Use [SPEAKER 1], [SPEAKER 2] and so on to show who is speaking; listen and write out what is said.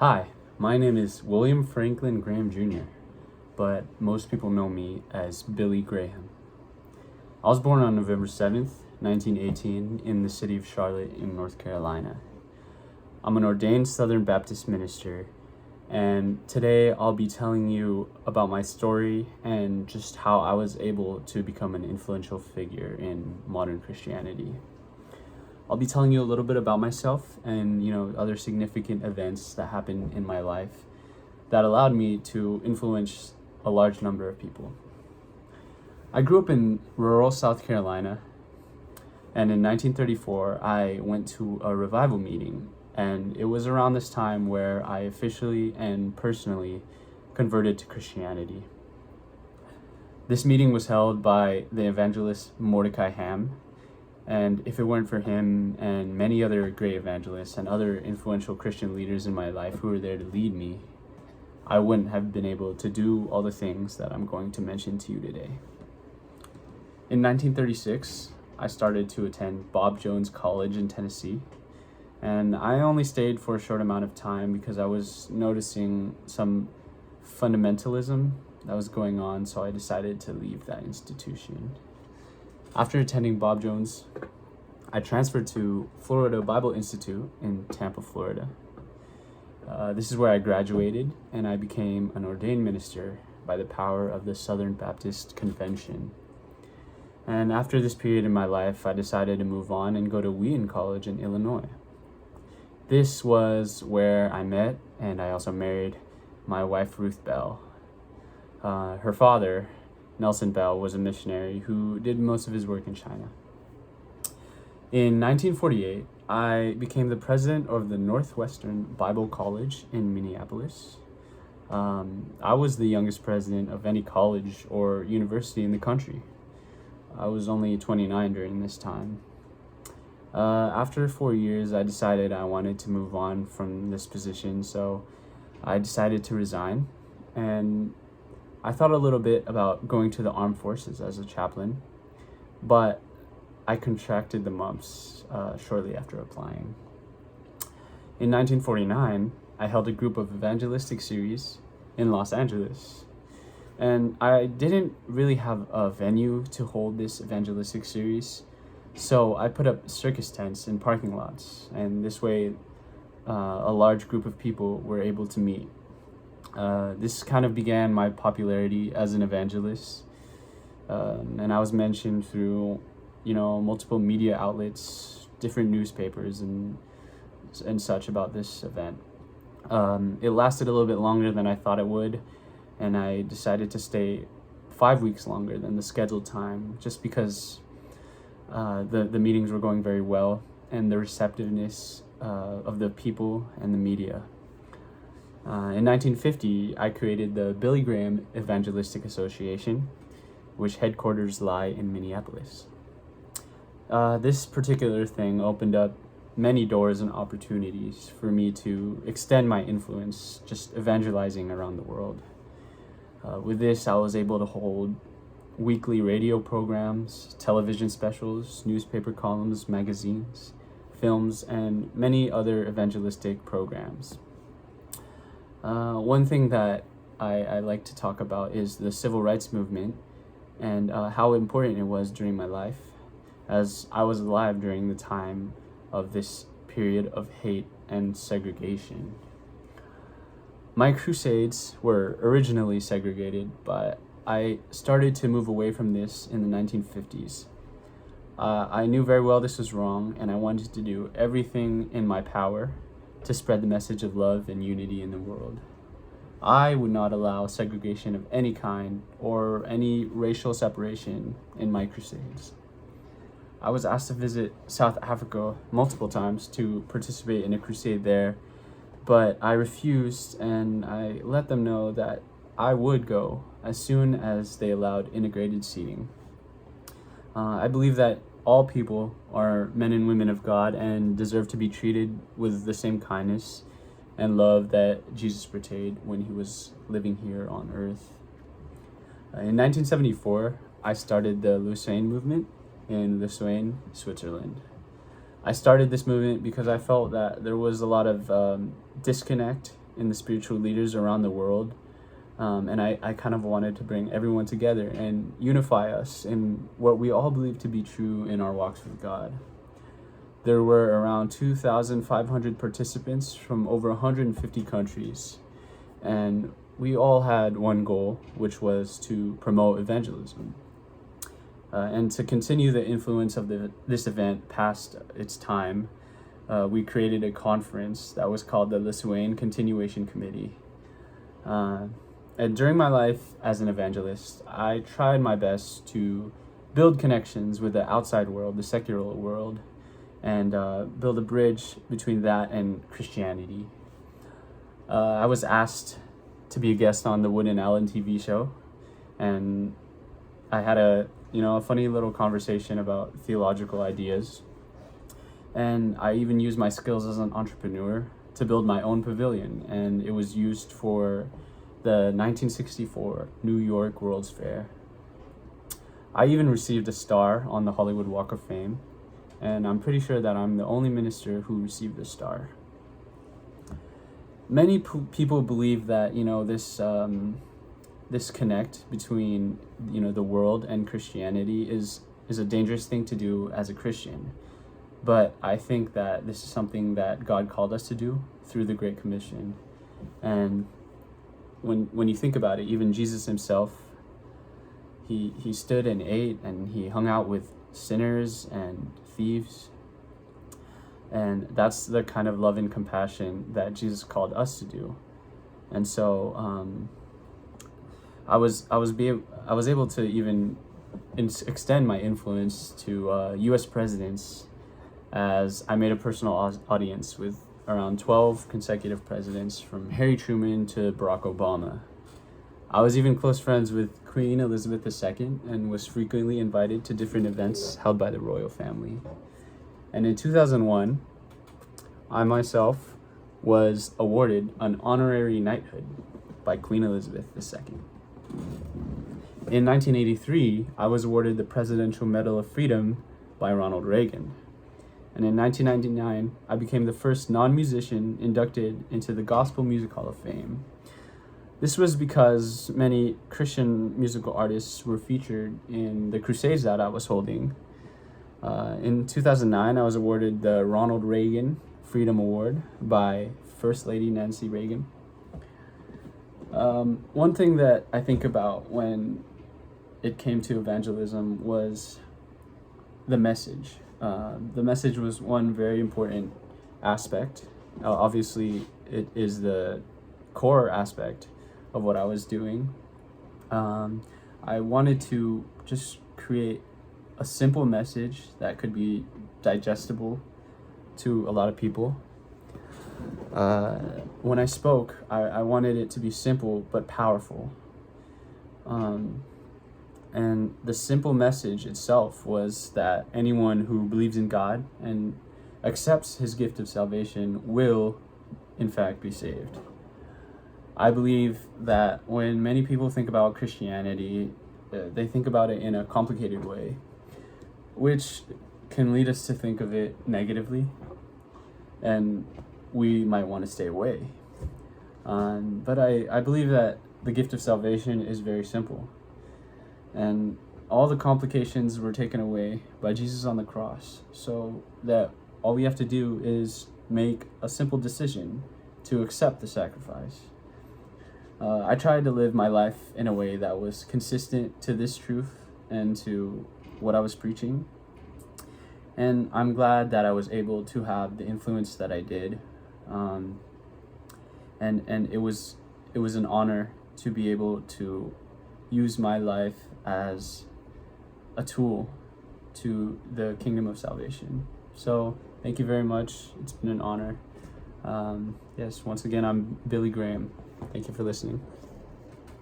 [SPEAKER 1] Hi, my name is William Franklin Graham Jr., but most people know me as Billy Graham. I was born on November 7th, 1918, in the city of Charlotte in North Carolina. I'm an ordained Southern Baptist minister, and today I'll be telling you about my story and just how I was able to become an influential figure in modern Christianity. I'll be telling you a little bit about myself and other significant events that happened in my life that allowed me to influence a large number of people. I grew up in rural South Carolina, and in 1934 I went to a revival meeting, and it was around this time where I officially and personally converted to Christianity. This meeting was held by the evangelist Mordecai Ham, and if it weren't for him and many other great evangelists and other influential Christian leaders in my life who were there to lead me, I wouldn't have been able to do all the things that I'm going to mention to you today. In 1936, I started to attend Bob Jones College in Tennessee, and I only stayed for a short amount of time because I was noticing some fundamentalism that was going on, so I decided to leave that institution. After attending Bob Jones, I transferred to Florida Bible Institute in Tampa, Florida. This is where I graduated, and I became an ordained minister by the power of the Southern Baptist Convention. And after this period in my life, I decided to move on and go to Wheaton College in Illinois. This was where I met, and I also married my wife, Ruth Bell. Her father, Nelson Bell, was a missionary who did most of his work in China. In 1948, I became the president of the Northwestern Bible College in Minneapolis. I was the youngest president of any college or university in the country. I was only 29 during this time. After 4 years, I decided I wanted to move on from this position, so I decided to resign, and I thought a little bit about going to the armed forces as a chaplain, but I contracted the mumps shortly after applying. In 1949, I held a group of evangelistic series in Los Angeles, and I didn't really have a venue to hold this evangelistic series, so I put up circus tents in parking lots, and this way a large group of people were able to meet. This kind of began my popularity as an evangelist, and I was mentioned through, multiple media outlets, different newspapers, and such about this event. It lasted a little bit longer than I thought it would, and I decided to stay 5 weeks longer than the scheduled time, just because the meetings were going very well, and the receptiveness of the people and the media. In 1950, I created the Billy Graham Evangelistic Association, which headquarters lie in Minneapolis. This particular thing opened up many doors and opportunities for me to extend my influence, just evangelizing around the world. With this, I was able to hold weekly radio programs, television specials, newspaper columns, magazines, films, and many other evangelistic programs. One thing that I like to talk about is the civil rights movement and how important it was during my life, as I was alive during the time of this period of hate and segregation. My crusades were originally segregated, but I started to move away from this in the 1950s. I knew very well this was wrong, and I wanted to do everything in my power to spread the message of love and unity in the world. I would not allow segregation of any kind or any racial separation in my crusades. I was asked to visit South Africa multiple times to participate in a crusade there, but I refused, and I let them know that I would go as soon as they allowed integrated seating. I believe that all people are men and women of God and deserve to be treated with the same kindness and love that Jesus portrayed when he was living here on earth. In 1974, I started the Lucerne movement in Lucerne, Switzerland. I started this movement because I felt that there was a lot of disconnect in the spiritual leaders around the world. And I kind of wanted to bring everyone together and unify us in what we all believe to be true in our walks with God. There were around 2,500 participants from over 150 countries, and we all had one goal, which was to promote evangelism. And to continue the influence of this event past its time, we created a conference that was called the Lithuanian Continuation Committee. And during my life as an evangelist, I tried my best to build connections with the outside world, the secular world, and build a bridge between that and Christianity. I was asked to be a guest on the Wood and Allen TV show, and I had a funny little conversation about theological ideas. And I even used my skills as an entrepreneur to build my own pavilion, and it was used for the 1964 New York World's Fair. I even received a star on the Hollywood Walk of Fame, and I'm pretty sure that I'm the only minister who received a star. Many people believe that this connect between the world and Christianity is a dangerous thing to do as a Christian. But I think that this is something that God called us to do through the Great Commission. And when you think about it, even Jesus himself, he stood and ate, and he hung out with sinners and thieves. And that's the kind of love and compassion that Jesus called us to do. And so I was able to even extend my influence to U.S. presidents, as I made a personal audience with around 12 consecutive presidents, from Harry Truman to Barack Obama. I was even close friends with Queen Elizabeth II and was frequently invited to different events held by the royal family. And in 2001, I myself was awarded an honorary knighthood by Queen Elizabeth II. In 1983, I was awarded the Presidential Medal of Freedom by Ronald Reagan. And in 1999, I became the first non-musician inducted into the Gospel Music Hall of Fame. This was because many Christian musical artists were featured in the crusades that I was holding. In 2009, I was awarded the Ronald Reagan Freedom Award by First Lady Nancy Reagan. One thing that I think about when it came to evangelism was the message. The message was one very important aspect. Obviously, it is the core aspect of what I was doing. I wanted to just create a simple message that could be digestible to a lot of people. When I spoke, I wanted it to be simple but powerful. And the simple message itself was that anyone who believes in God and accepts his gift of salvation will, in fact, be saved. I believe that when many people think about Christianity, they think about it in a complicated way, which can lead us to think of it negatively, and we might want to stay away. But I believe that the gift of salvation is very simple. And all the complications were taken away by Jesus on the cross, so that all we have to do is make a simple decision to accept the sacrifice. I tried to live my life in a way that was consistent to this truth and to what I was preaching. And I'm glad that I was able to have the influence that I did. And it was an honor to be able to use my life as a tool to the kingdom of salvation. So thank you very much. It's been an honor. Yes, once again, I'm Billy Graham. Thank you for listening.